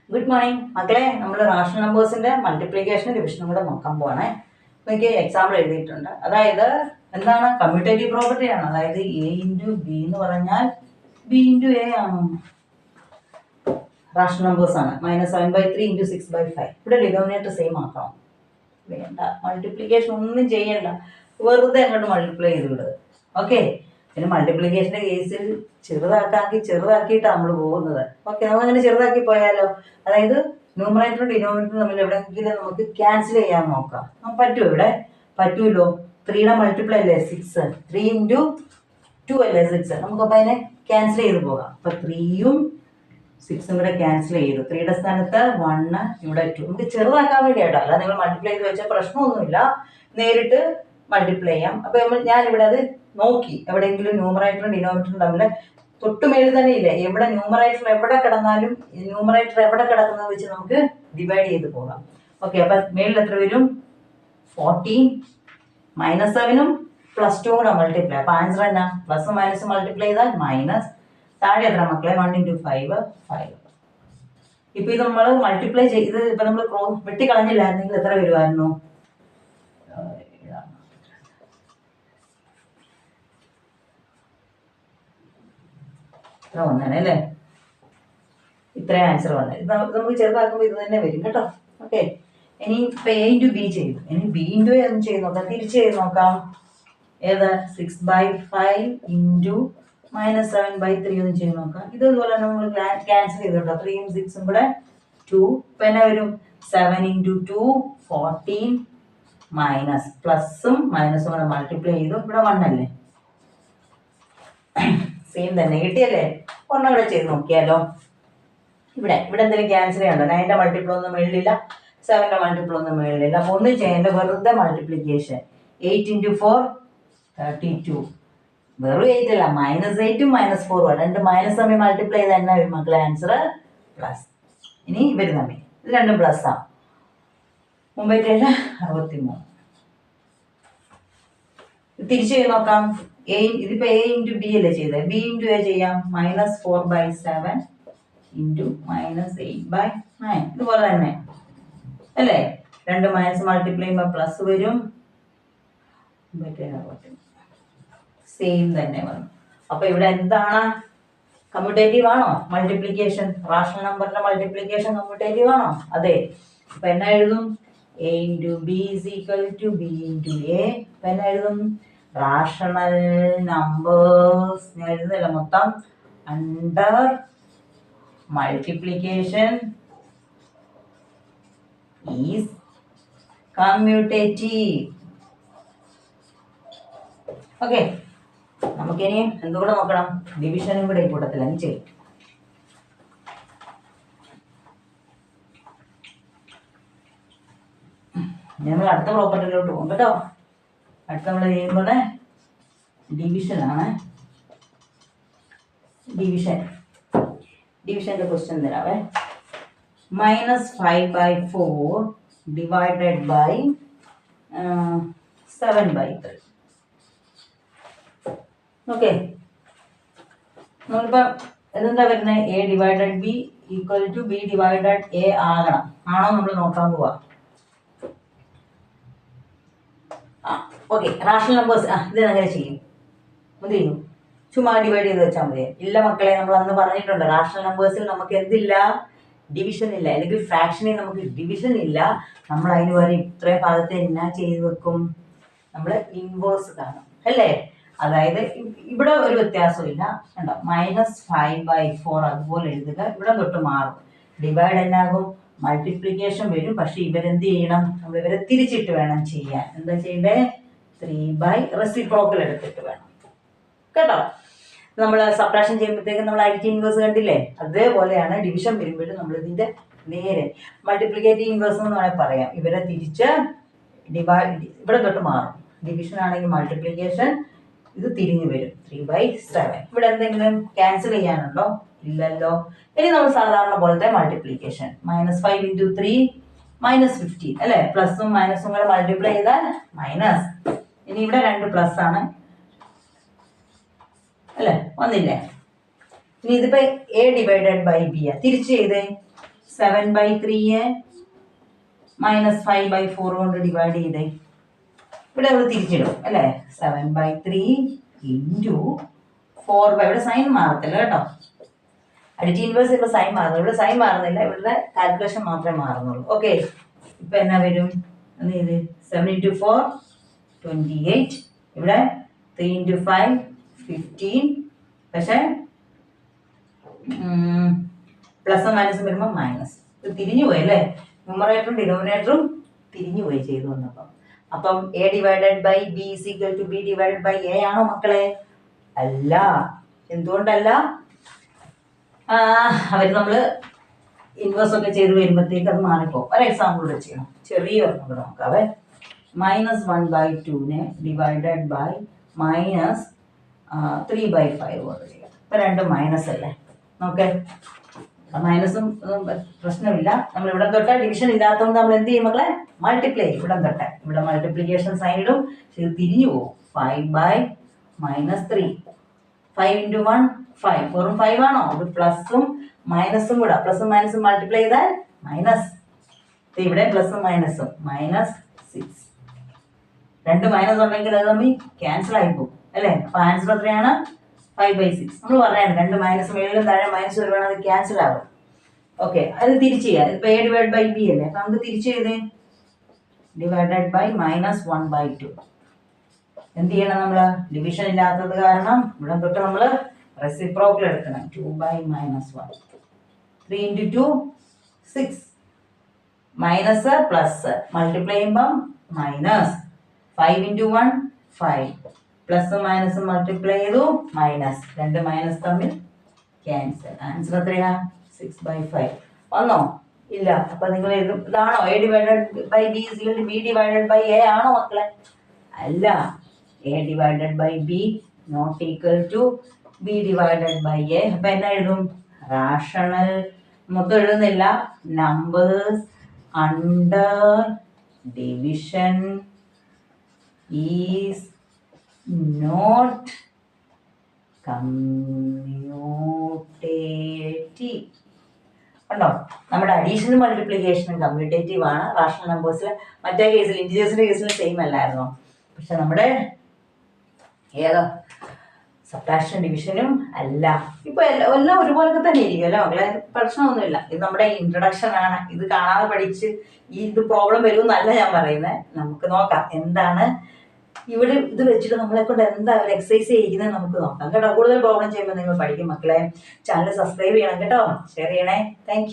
Good morning മക്കളെ. നമ്മൾ rational നമ്പേഴ്സിന്റെ മൾട്ടിപ്ലിക്കേഷനും ഡിവിഷനും കൂടെ നോക്കാൻ പോവാണേ. എനിക്ക് എക്സാമ്പിൾ എഴുതിയിട്ടുണ്ട്. അതായത് എന്താണ് കമ്മ്യൂട്ടേറ്റീവ് പ്രോപ്പർട്ടി ആണ്. അതായത് എ ഇൻറ്റു ബി എന്ന് പറഞ്ഞാൽ ബി ഇൻറ്റു എ ആണ്. റാഷണൽ നമ്പേഴ്സ് ആണ്. -7/3 × 6/5. ഇവിടെ ഡിനോമിനേറ്റർ സെയിം ആക്കണം. വേണ്ട, മൾട്ടിപ്ലിക്കേഷൻ ഒന്നും ചെയ്യണ്ട, വെറുതെ അങ്ങോട്ട് മൾട്ടിപ്ലൈ ചെയ്ത് വിടുക. ഓക്കെ. പിന്നെ മൾട്ടിപ്ലിക്കേഷന്റെ കേസിൽ ചെറുതാക്കിയിട്ടാണ് നമ്മൾ പോകുന്നത്. ഓക്കെ, നമുക്കങ്ങനെ ചെറുതാക്കി പോയാലോ? അതായത് ന്യൂമറേറ്ററും ഡിനോമിനേറ്ററും തമ്മിൽ എവിടെയെങ്കിലും നമുക്ക് ക്യാൻസൽ ചെയ്യാൻ നോക്കാം. പറ്റുമോ? ഇവിടെ പറ്റൂല്ലോ. 3യുടെ മൾട്ടിപ്ലൈ അല്ലേ 6, 3 × 2 അല്ലേ 6. നമുക്കപ്പോൾ അതിനെ ക്യാൻസൽ ചെയ്ത് പോകാം. അപ്പൊ 3യും 6ഉം കൂടെ ക്യാൻസൽ ചെയ്തു. 3യുടെ സ്ഥാനത്ത് 1, ഇവിടെ 2. നമുക്ക് ചെറുതാക്കാൻ വേണ്ടിയാട്ടോ, അല്ല നിങ്ങൾ മൾട്ടിപ്ലൈ ചെയ്ത് വെച്ചാൽ പ്രശ്നമൊന്നുമില്ല, നേരിട്ട് മൾട്ടിപ്ലൈ ചെയ്യാം. അപ്പൊ ഞാനിവിടെ അത് നോക്കി, എവിടെയെങ്കിലും ന്യൂമറേറ്ററും ഡിനോമിനേറ്ററും തമ്മിൽ തൊട്ടുമേളിൽ തന്നെ ഇല്ല, എവിടെ ന്യൂമറേറ്റർ എവിടെ കിടന്നാലും ന്യൂമറേറ്റർ എവിടെ കിടക്കുന്നത് വെച്ച് നമുക്ക് ഡിവൈഡ് ചെയ്ത് പോകാം. ഓക്കെ, അപ്പൊ മേളിൽ എത്ര വരും? 14 -7ഉം +2 കൂടെ മൾട്ടിപ്ലൈ. അപ്പൊ ആൻസർ എന്നാ? പ്ലസ് മൈനസ് മൾട്ടിപ്ലൈ ചെയ്താൽ മൈനസ്. താഴെ എത്ര മക്കളെ? 1 × 5 5. ഇപ്പൊ ഇത് നമ്മൾ മൾട്ടിപ്ലൈ ചെയ്ത് ഇപ്പൊ നമ്മൾ വെട്ടിക്കളഞ്ഞില്ലായിരുന്നെങ്കിൽ എത്ര വരുമായിരുന്നു? വന്നേ അല്ലേ? ഇത്രയും ആൻസർ വന്നത്. ഇത് നമുക്ക് ചെറുതാക്കുമ്പോൾ ഇത് തന്നെ വരും കേട്ടോ. ഓക്കെ, ഇനി ഇപ്പൊ എ ഇൻറ്റു ബി ചെയ്തു. ഇനി ബി ഇൻറ്റു എ ഒന്ന് ചെയ്ത് നോക്കാം, തിരിച്ച് ചെയ്ത് നോക്കാം. ഏത്? 6/5 × -7/3 ഒന്ന് ചെയ്ത് നോക്കാം. ഇതുപോലെ തന്നെ നമ്മൾ ക്യാൻസൽ ചെയ്തോട്ടോ. 3യും 6ഉം കൂടെ 2. ഇപ്പൊ എന്നാ വരും? 7 × 2 14 മൈനസ് പ്ലസും മൈനസും കൂടെ മൾട്ടിപ്ലൈ ചെയ്തു. ഇവിടെ 1 അല്ലേ? സെയിം തന്നെ കിട്ടിയല്ലേ? ഒരെണ്ണം കൂടെ ചെയ്ത് നോക്കിയാലോ? ഇവിടെ എന്തെങ്കിലും ക്യാൻസൽ ചെയ്യണ്ടോ? 9ന്റെ മൾട്ടിപ്പിൾ ഒന്നും മേളിലില്ല, 7ന്റെ മൾട്ടിപ്പിൾ ഒന്നും മേളിലില്ല. അപ്പൊ ഒന്നും ചെയ്യേണ്ട, വെറുതെ മൾട്ടിപ്ലിക്കേഷൻ. 8 × 4 32. വെറും 8 അല്ല, -8ഉം -4ഉം രണ്ട് മൈനസ് തമ്മിൽ മൾട്ടിപ്ലൈ ചെയ്ത് തന്നെ വരും മക്കളെ ആൻസർ പ്ലസ്. ഇനി ഇവര് തമ്മിൽ ഇത് രണ്ടും പ്ലസ് ആണ്. 9×7 63. തിരിച്ചു ചെയ്ത് നോക്കാം. ഇതിപ്പോ a × b അല്ലേ ചെയ്തത്, b × a ചെയ്യാം. -4/7 × -8/9. ഇതുപോലെ തന്നെ അല്ലേ? രണ്ട് മൈനസ് മൾട്ടിപ്ലൈ ചെയ്യുമ്പോൾ പ്ലസ് വരും. സെയിം തന്നെ വന്നു. അപ്പൊ ഇവിടെ എന്താണ്? കമ്മ്യൂട്ടേറ്റീവ് ആണോ മൾട്ടിപ്ലിക്കേഷൻ? റാഷണൽ നമ്പറിന്റെ മൾട്ടിപ്ലിക്കേഷൻ കമ്മ്യൂട്ടേറ്റീവ് ആണോ? അതെ. അപ്പൊ എന്നാ എഴുതും? a × b = b × a. അപ്പൊ എന്നാ എഴുതും? റാഷണൽ നമ്പേഴ്സ് ഞാൻ എഴുതുന്നില്ല, മൊത്തം under multiplication is commutative. Okay, നമുക്കിനി എന്തുകൂടെ നോക്കണം? ഡിവിഷനും കൂടെ ഈ കൂട്ടത്തിൽ അങ്ങ് ചെയ്യും. നമ്മൾ അടുത്ത പ്രോപ്പർട്ടിയിലോട്ട് പോകും കേട്ടോ. അടുത്ത നമ്മൾ ചെയ്യുമ്പോൾ ഡിവിഷനാണ്. ഡിവിഷന്റെ ക്വസ്റ്റ്യൻ തരാവേ. -5/4 ഡിവൈഡഡ് ബൈ 7/3. ഓക്കെ, നമ്മളിപ്പം എന്താ വരുന്നത്? a divided b = b divided a ആകണം. ആണോ നമ്മൾ നോക്കാൻ പോവാ. ഓക്കെ, റാഷണൽ നമ്പേഴ്സ് ഇത് അങ്ങനെ ചെയ്യും. എന്ത് ചെയ്യും? ചുമ്മാ ഡിവൈഡ് ചെയ്ത് വെച്ചാൽ മതി. ഇല്ല മക്കളെ, നമ്മൾ അന്ന് പറഞ്ഞിട്ടുണ്ട്, റാഷണൽ നമ്പേഴ്സിൽ നമുക്ക് എന്തില്ല? ഡിവിഷൻ ഇല്ല. അല്ലെങ്കിൽ ഫ്രാക്ഷനിൽ നമുക്ക് ഡിവിഷൻ ഇല്ല. നമ്മൾ അതിന് വരെ ഇത്രയും ഭാഗത്ത് എന്നാ ചെയ്ത് വെക്കും? നമ്മൾ ഇൻവേഴ്സ് കാണും അല്ലേ? അതായത് ഇവിടെ ഒരു വ്യത്യാസവും ഇല്ല കണ്ടോ. -5/4 അതുപോലെ എഴുതുക. ഇവിടെ തൊട്ട് മാറും. ഡിവൈഡ് എന്നാകും? മൾട്ടിപ്ലിക്കേഷൻ വരും. പക്ഷെ ഇവരെന്ത് ചെയ്യണം? നമ്മൾ ഇവരെ തിരിച്ചിട്ട് വേണം ചെയ്യാൻ. എന്താ ചെയ്യണ്ടേ? 3 റെസിപ്രോക്കൽ എടുത്തിട്ട് വേണം കേട്ടോ. നമ്മൾ സബ്ട്രാക്ഷൻ ചെയ്യുമ്പോഴത്തേക്കും നമ്മൾ അഡിറ്റീവ് ഇൻവേഴ്സ് കണ്ടില്ലേ? അതേപോലെയാണ് ഡിവിഷൻ വരുമ്പോഴും നമ്മൾ ഇതിന്റെ നേരെ മൾട്ടിപ്ലിക്കേറ്റീവ് ഇൻവേഴ്സ് എന്ന് വേണമെങ്കിൽ പറയാം. ഇവരെ തിരിച്ച് ഇവിടെ തൊട്ട് മാറും. ഡിവിഷൻ ആണെങ്കിൽ മൾട്ടിപ്ലിക്കേഷൻ, ഇത് തിരിഞ്ഞു വരും. 3/7. ഇവിടെ എന്തെങ്കിലും ക്യാൻസൽ ചെയ്യാനുണ്ടോ? ഇല്ലല്ലോ. ഇനി നമ്മൾ സാധാരണ പോലത്തെ മൾട്ടിപ്ലിക്കേഷൻ. -5 × 3 -15 അല്ലെ? പ്ലസും മൈനസും കൂടെ മൾട്ടിപ്ലൈ ചെയ്താൽ മൈനസ്. ഇനി ഇവിടെ 2 പ്ലസ് ആണ് അല്ലെ? വന്നില്ലേ? ഇനി ഇതിപ്പോ a ഡിവൈഡഡ് ബൈ b ആ. തിരിച്ചു ചെയ്തേ. 7/3 -5/4 കൊണ്ട് ഡിവൈഡ് ചെയ്തേ. ഇവിടെ നമ്മൾ തിരിച്ചിടും അല്ലേ? 7/3 ഇൻറ്റു 4/, ഇവിടെ സൈൻ മാറത്തില്ല കേട്ടോ. അഡിറ്റീവ് ഇൻവേഴ്സ് ഇപ്പോൾ സൈൻ മാറുന്നു, ഇവിടെ സൈൻ മാറുന്നില്ല, ഇവിടെ കാൽക്കുലേഷൻ മാത്രമേ മാറുന്നുള്ളൂ. ഓക്കെ, ഇപ്പം എന്നാ വരും? എന്ത് ചെയ്ത് 7 × 4 28, ഇവിടെ 3 × 5 15. പക്ഷേ പ്ലസും മൈനസും വരുമ്പോൾ മൈനസ്. ഇത് തിരിഞ്ഞു പോയി അല്ലേ? ന്യൂമറേറ്ററും ഡിനോമിനേറ്ററും തിരിഞ്ഞു പോയി ചെയ്തു വന്നപ്പം. അപ്പം A/B = B/A ആണോ മക്കളെ? അല്ല. എന്തുകൊണ്ടല്ല? അവർ നമ്മൾ ഇൻവേഴ്സ് ഒക്കെ ചെയ്ത് വരുമ്പോഴത്തേക്ക് അത് മാറിപ്പോകും. ഒരു എക്സാമ്പിൾ കൂടെ ചെയ്യണം, ചെറിയ ഒരെണ്ണം കൂടെ നോക്കാവേ. -1/2 ഡിവൈഡഡ് ബൈ -3/5 കൊണ്ട് ചെയ്യാം. ഇപ്പം രണ്ടും മൈനസ് അല്ലേ? നോക്കേ, മൈനസും പ്രശ്നമില്ല. നമ്മൾ ഇവിടെ തൊട്ട് ഡിവിഷൻ ഇല്ലാത്തതുകൊണ്ട് നമ്മൾ എന്ത് ചെയ്യും മക്കളെ? മൾട്ടിപ്ലൈ ചെയ്യും. ഇവിടെ തൊട്ട് ഇവിടെ മൾട്ടിപ്ലിക്കേഷൻ സൈൻ ഇടും, ഇത് തിരിഞ്ഞു പോകും. 5/-3 5 × 1 5, 4 ഉം 5 ആണോ? ഇത് പ്ലസും മൈനസും കൂടെ, പ്ലസും മൈനസും മൾട്ടിപ്ലൈ ചെയ്താൽ മൈനസ്. ഇവിടെ പ്ലസും മൈനസും -6. രണ്ട് മൈനസ് ഉണ്ടെങ്കിൽ അത് തമ്മിൽ ക്യാൻസൽ ആയി പോകും അല്ലേ? അപ്പൊ ആൻസർ എത്രയാണ്? 5/6. നമ്മൾ പറഞ്ഞാണ് രണ്ട് മൈനസ് മേളിലും താഴെ മൈനസ് വരുവാണെങ്കിൽ അത് ക്യാൻസൽ ആകും. ഓക്കെ, അത് തിരിച്ച് ചെയ്യാം. ഇപ്പൊ A/B അല്ലേ? അപ്പൊ നമുക്ക് തിരിച്ച് ചെയ്തേ. Divided by -1/2. എന്ത് ചെയ്യണം? നമ്മള് ഡിവിഷൻ ഇല്ലാത്തത് കാരണം ഇവിടെ തൊട്ട് നമ്മള് റെസിപ്രോക്കൽ എടുക്കണം. 2/-1. 3 × 2 6. മൈനസ് പ്ലസ് മൾട്ടിപ്ലൈ ചെയ്യുമ്പം മൈനസ്. 5 × 1 5. പ്ലസും മൈനസും മൾട്ടിപ്ലൈ ചെയ്തു മൈനസ്. രണ്ട് മൈനസ് തമ്മിൽ ക്യാൻസൽ. ആൻസർ എത്രയാ? 6/5. വന്നോ? ഇല്ല. അപ്പൊ നിങ്ങൾ എഴുതും ഇതാണോ? A/B = B/A ആണോ മക്കളെ? അല്ല. A/B not equal to B/A. അപ്പൊ എന്നാ എഴുതും? റാഷണൽ. മൊത്തം എഴുതുന്നില്ല. Numbers under division is not commutative. കണ്ടോ? നമ്മുടെ അഡീഷനും മൾട്ടിപ്ലിക്കേഷനും കമ്മ്യൂട്ടേറ്റീവ് ആണ് റാഷണൽ നമ്പേഴ്സിൽ. മറ്റേ കേസിൽ ഇൻറ്റീജേഴ്സിന്റെ കേസിൽ സെയിം അല്ലായിരുന്നോ? പക്ഷെ നമ്മുടെ ഏതാ സബ്ട്രാക്ഷൻ ഡിവിഷനും അല്ല. ഇപ്പൊ എല്ലാം ഒരുപോലൊക്കെ തന്നെ ഇരിക്കുമല്ലോ മക്കളെ, പ്രശ്നമൊന്നുമില്ല. ഇത് നമ്മുടെ ഇൻട്രൊഡക്ഷൻ ആണ്. ഇത് കാണാതെ പഠിച്ച് ഇത് പ്രോബ്ലം വരുമെന്നല്ല ഞാൻ പറയുന്നത്. നമുക്ക് നോക്കാം എന്താണ് ഇവിടെ ഇത് വെച്ചിട്ട് നമ്മളെ കൊണ്ട് എന്താ ഒരു എക്സസൈസ് ചെയ്യിക്കുന്നത് നമുക്ക് നോക്കാം കേട്ടോ. കൂടുതൽ പ്രോബ്ലം ചെയ്യുമ്പോൾ നിങ്ങൾ പഠിക്കും മക്കളെ. ചാനൽ സബ്സ്ക്രൈബ് ചെയ്യണം കേട്ടോ, ഷെയർ ചെയ്യണേ. താങ്ക്